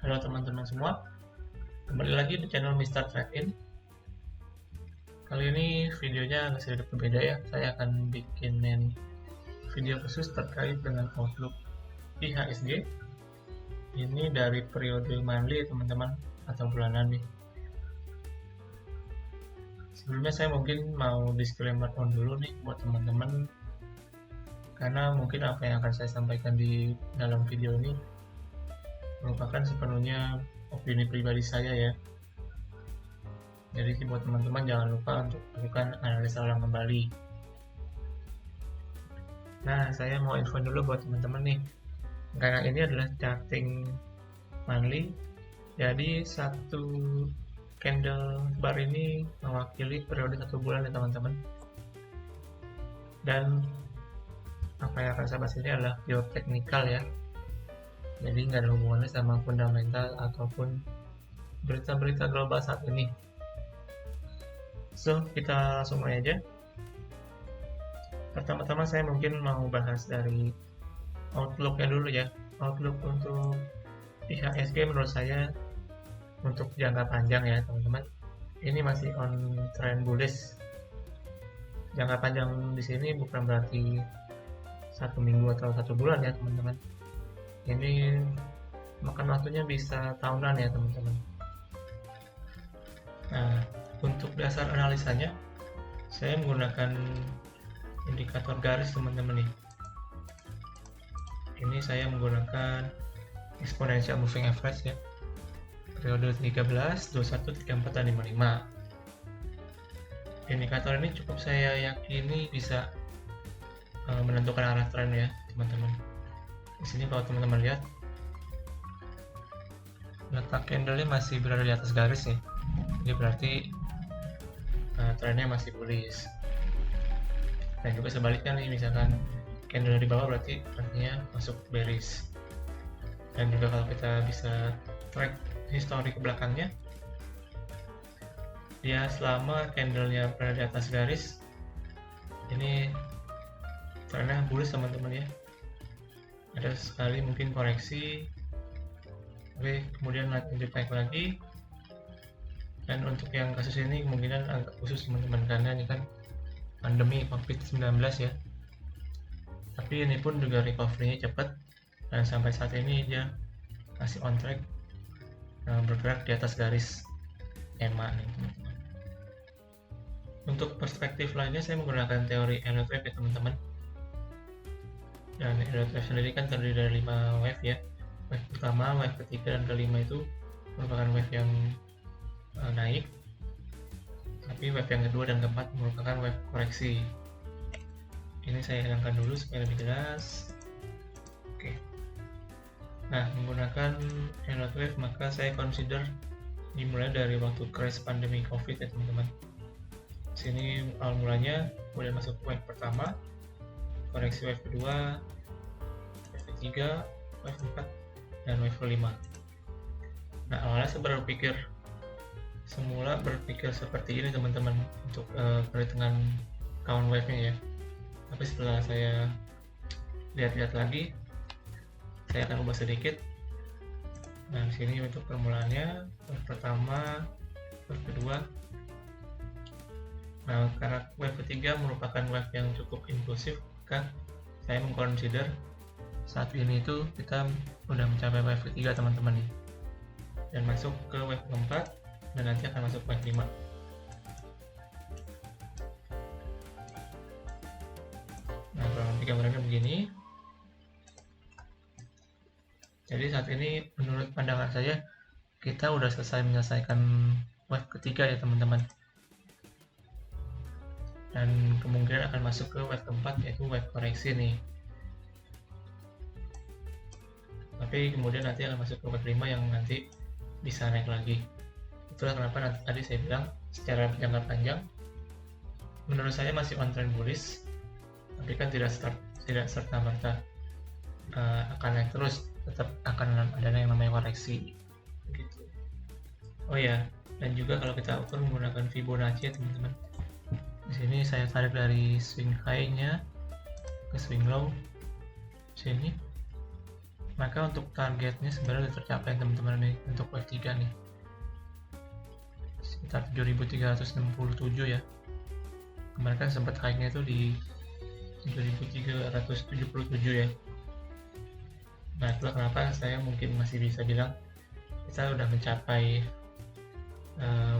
Halo teman-teman semua, kembali lagi di channel Mr. Trade-in. Kali ini videonya agak sedikit berbeda ya. Saya akan bikinin video khusus terkait dengan Outlook IHSG. Ini dari periode monthly teman-teman, atau bulanan nih. Sebelumnya saya mungkin mau disclaimer on dulu nih buat teman-teman, karena mungkin apa yang akan saya sampaikan di dalam video ini merupakan sepenuhnya opini pribadi saya ya. Jadi buat teman-teman jangan lupa untuk lakukan analisa ulang kembali. Nah, saya mau info dulu buat teman-teman nih. Karena ini adalah charting monthly, jadi satu candle bar ini mewakili periode 1 bulan ya teman-teman. Dan apa yang akan saya bahas ini adalah pure technical ya. Jadi nggak ada hubungannya sama fundamental ataupun berita-berita global saat ini. So, kita langsung mulai aja. Pertama-tama saya mungkin mau bahas dari outlook-nya dulu ya. Outlook untuk IHSG menurut saya untuk jangka panjang ya teman-teman. Ini masih on trend bullish. Jangka panjang di sini bukan berarti 1 minggu atau 1 bulan ya teman-teman. Ini makan waktunya bisa tahunan ya teman-teman. Nah, untuk dasar analisanya saya menggunakan indikator garis teman-teman nih. Ini saya menggunakan exponential moving average ya, periode 13, 21, 34, dan 55. Indikator ini cukup saya yakini bisa menentukan arah tren ya teman-teman. Di sini kalau teman-teman lihat letak candle-nya masih berada di atas garis ya, jadi berarti trennya masih bullish. Dan juga sebaliknya nih, misalkan candle di bawah berarti artinya masuk bearish. Dan juga kalau kita bisa track histori ke belakangnya, dia selama candlenya berada di atas garis ini trennya bullish teman-teman ya. Ada sekali mungkin koreksi, tapi kemudian lanjut naik lagi. Dan untuk yang kasus ini kemungkinan agak khusus teman-teman, karena ini kan pandemi COVID-19 ya. Tapi ini pun juga recovery-nya cepat, dan sampai saat ini dia masih on track bergerak di atas garis EMA nih teman-teman. Untuk perspektif lainnya saya menggunakan teori Elliott Wave ya teman-teman. Dan Elliott Wave sendiri kan terdiri dari 5 wave ya. Wave pertama, wave ketiga, dan kelima itu merupakan wave yang naik, tapi wave yang kedua dan keempat merupakan wave koreksi. Ini saya hilangkan dulu supaya lebih jelas. Oke. Nah, menggunakan Elliott Wave maka saya consider dimulai dari waktu crash pandemi COVID ya teman-teman. Sini awal mulanya, kemudian masuk wave pertama, koreksi wave kedua, wave ketiga, wave keempat, dan wave kelima. Nah, awalnya saya semula berpikir seperti ini teman-teman untuk perhitungan count wave-nya ya. Tapi setelah saya lihat-lihat lagi, saya akan ubah sedikit. Nah, di sini untuk permulaannya wave pertama, wave kedua. Nah, karena wave ketiga merupakan wave yang cukup impulsif, maka saya mengconsider saat ini itu kita udah mencapai wave ketiga teman-teman nih, dan masuk ke wave keempat, dan nanti akan masuk wave 5. Nah, kurang lebih gambarannya begini. Jadi saat ini menurut pandangan saya kita udah selesai menyelesaikan wave ketiga ya teman-teman, dan kemungkinan akan masuk ke wave keempat, yaitu wave koreksi nih. Tapi kemudian nanti akan masuk ke wave 5 yang nanti bisa naik lagi. Itulah kenapa tadi saya bilang secara jangka panjang menurut saya masih on trend bullish, tapi kan tidak serta-merta akan naik terus, tetap akan ada yang namanya koreksi gitu. Oh ya, dan juga kalau kita ukur menggunakan Fibonacci ya teman-teman. Di sini saya tarik dari swing high-nya ke swing low sini. Maka untuk targetnya sebenarnya sudah tercapai teman-teman nih untuk wave 3 nih, sekitar 7.367 ya. Kemarin kan sempat high-nya itu di 7.377 ya. Nah, itulah kenapa saya mungkin masih bisa bilang kita udah mencapai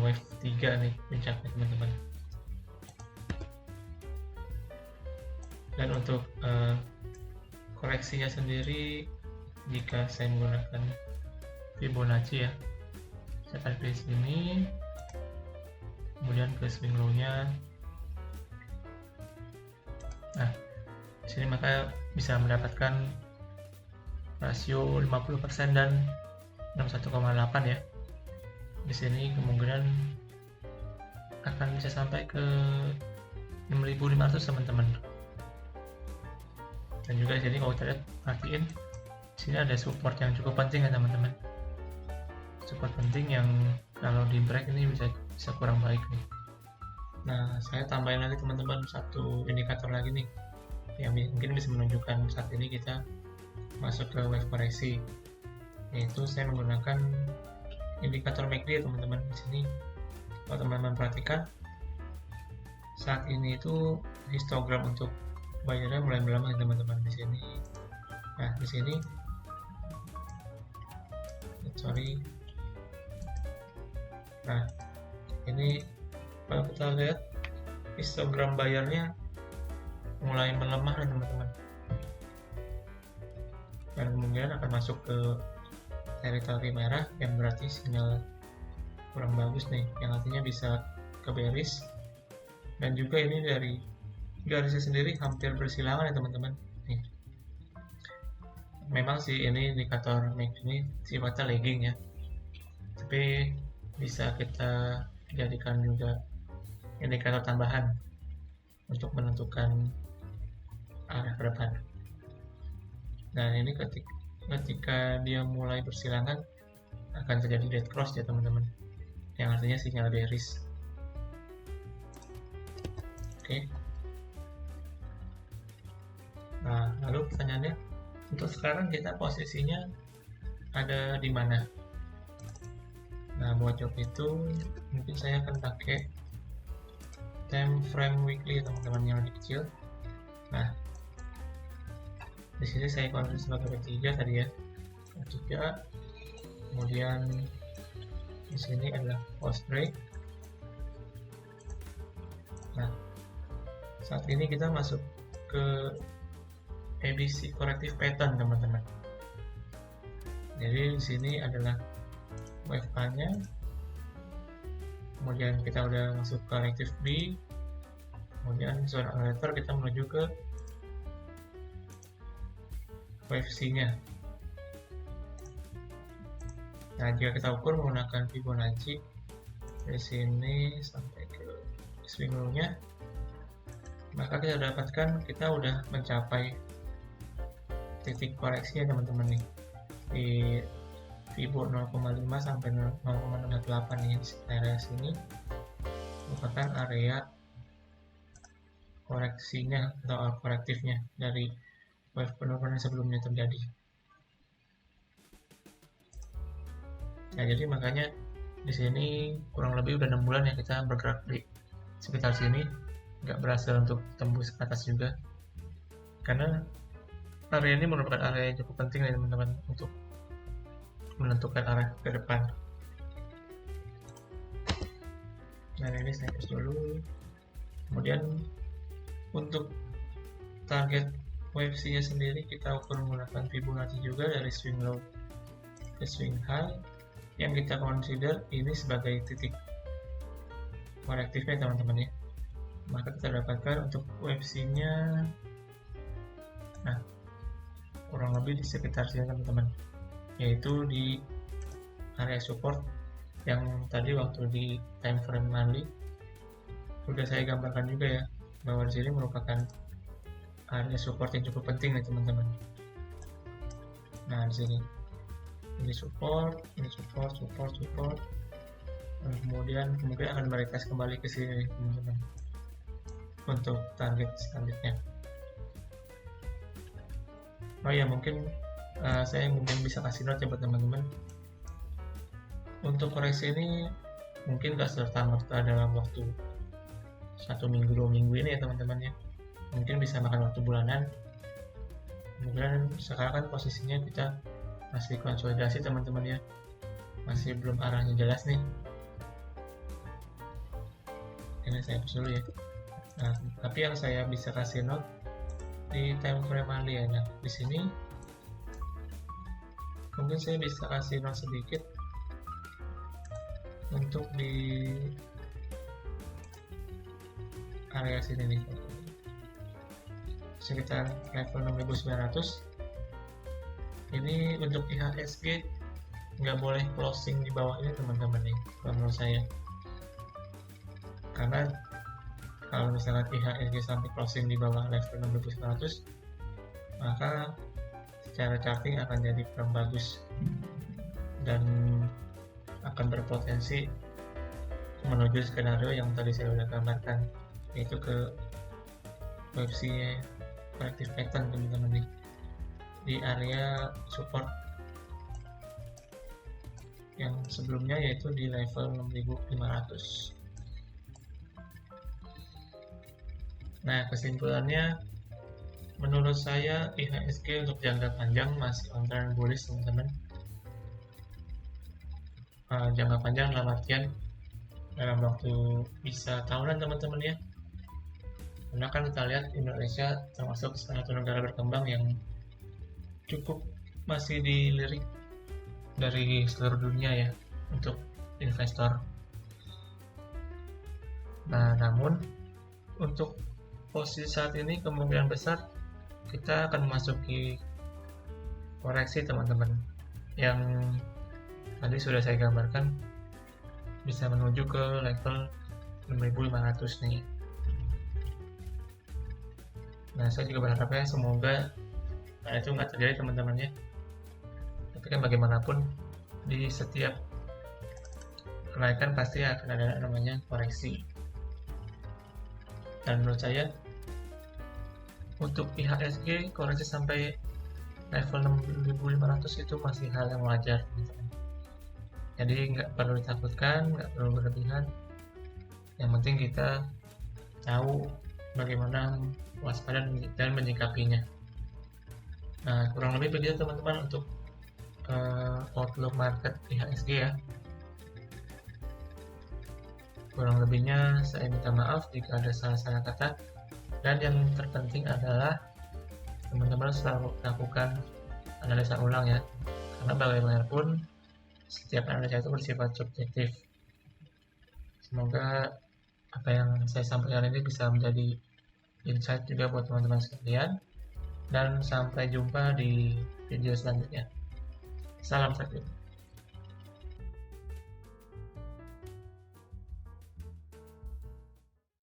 wave 3 nih puncaknya teman-teman. Dan untuk koreksinya sendiri, jika saya menggunakan Fibonacci ya, saya tarik di sini, kemudian ke swing low-nya. Nah, di sini maka bisa mendapatkan rasio 50% dan 61,8 ya. Di sini kemungkinan akan bisa sampai ke 6.500 teman-teman. Dan juga jadi kalau kita lihat, perhatiin sini ada support yang cukup penting ya teman-teman. Support penting yang kalau di break ini bisa kurang baik nih. Nah, saya tambahin lagi teman-teman satu indikator lagi nih yang mungkin bisa menunjukkan saat ini kita masuk ke wave koreksi, yaitu saya menggunakan indikator MACD ya teman-teman. Di sini kalau teman-teman perhatikan, saat ini itu histogram untuk bayarnya mulai melemah teman-teman di sini. Nah, di sini nah ini kalau kita lihat histogram bayarnya mulai melemah nih teman-teman, dan kemungkinan akan masuk ke teritori merah yang berarti sinyal kurang bagus nih, yang artinya bisa ke bearish. Dan juga ini dari garisnya sendiri hampir bersilangan ya teman-teman nih. Memang sih ini indikator MACD ini sifatnya lagging ya, tapi bisa kita jadikan juga indikator tambahan untuk menentukan arah ke depan. Dan ini ketika dia mulai bersilangan akan terjadi dead cross ya teman-teman, yang artinya sinyal bearish. Oke. Nah, lalu pertanyaannya, untuk sekarang kita posisinya ada di mana? Nah, buat job itu mungkin saya akan pakai time frame weekly teman-teman yang lebih kecil. Nah, di sini saya konversi sebagai W3 tadi ya, W3. Kemudian di sini adalah post break. Nah, saat ini kita masuk ke ABC corrective pattern teman-teman. Jadi di sini adalah wave A-nya, kemudian kita udah masuk ke corrective B, kemudian zone accelerator kita menuju ke wave C-nya. Nah, jika kita ukur menggunakan Fibonacci dari sini sampai ke swing low-nya, maka kita dapatkan kita udah mencapai titik koreksi ya teman-teman nih di Fibo 0,5 sampai 0,08 nih. Area sini merupakan area koreksinya atau korektifnya dari wave penurunan sebelumnya terjadi. Nah, jadi makanya di sini kurang lebih udah 6 bulan ya kita bergerak di sekitar sini, nggak berhasil untuk tembus ke atas juga, karena area ini merupakan area yang cukup penting nih teman-teman untuk menentukan arah ke depan. Nah, ini saya hapus dulu. Kemudian untuk target wave C nya sendiri kita ukur menggunakan Fibonacci juga dari swing low ke swing high, yang kita consider ini sebagai titik korektifnya teman-teman ya. Maka kita dapatkan untuk wave C nya, nah kurang lebih di sekitar sini teman-teman, yaitu di area support yang tadi waktu di time frame monthly sudah saya gambarkan juga ya, bahwa di sini merupakan area support yang cukup penting nih teman-teman. Nah, di sini ini support, dan kemudian akan meretest kembali ke sini teman-teman untuk target selanjutnya. Oh ya, mungkin saya mungkin bisa kasih note ya buat teman-teman. Untuk koreksi ini mungkin gak serta-merta dalam waktu 1 minggu 2 minggu ini ya teman-teman ya, mungkin bisa makan waktu bulanan. Kemudian sekarang kan posisinya kita masih konsolidasi teman-teman ya, masih belum arahnya jelas nih. Ini saya hapus dulu ya. Nah, tapi yang saya bisa kasih note di time frame monthly ya. Nah, di sini mungkin saya bisa kasih note sedikit untuk di area sini nih, sekitar level 6900. Ini untuk IHSG nggak boleh closing di bawah ini teman-teman nih, menurut saya. Karena kalau misalkan IHSG sampai closing di bawah level 6900, maka secara charting akan jadi kurang bagus dan akan berpotensi menuju skenario yang tadi saya sudah gambarkan, yaitu ke posisi corrective pattern teman-teman nih, di area support yang sebelumnya, yaitu di level 6500. Nah, kesimpulannya menurut saya IHSG untuk jangka panjang masih on trend bullish teman-teman. Jangka panjang dalam artian dalam waktu bisa tahunan teman-teman ya, karena kan kita lihat Indonesia termasuk salah satu negara berkembang yang cukup masih dilirik dari seluruh dunia ya untuk investor. Nah, namun untuk posisi saat ini kemungkinan besar kita akan memasuki koreksi teman-teman, yang tadi sudah saya gambarkan bisa menuju ke level 6500 nih. Nah, saya juga berharapnya semoga itu nggak terjadi teman-teman ya. Tapi kan bagaimanapun di setiap kenaikan pasti akan ada namanya koreksi. Dan menurut saya untuk IHSG koreksi sampai level 6500 itu masih hal yang wajar teman-teman. Jadi nggak perlu ditakutkan, nggak perlu berlebihan. Yang penting kita tahu bagaimana waspada dan menyikapinya. Nah, kurang lebih begitu teman-teman untuk outlook market IHSG ya. Kurang lebihnya saya minta maaf jika ada salah-salah kata, dan yang terpenting adalah teman-teman selalu lakukan analisa ulang ya, karena bagaimanapun setiap analisa itu bersifat subjektif. Semoga apa yang saya sampaikan ini bisa menjadi insight juga buat teman-teman sekalian, dan sampai jumpa di video selanjutnya. Salam satu.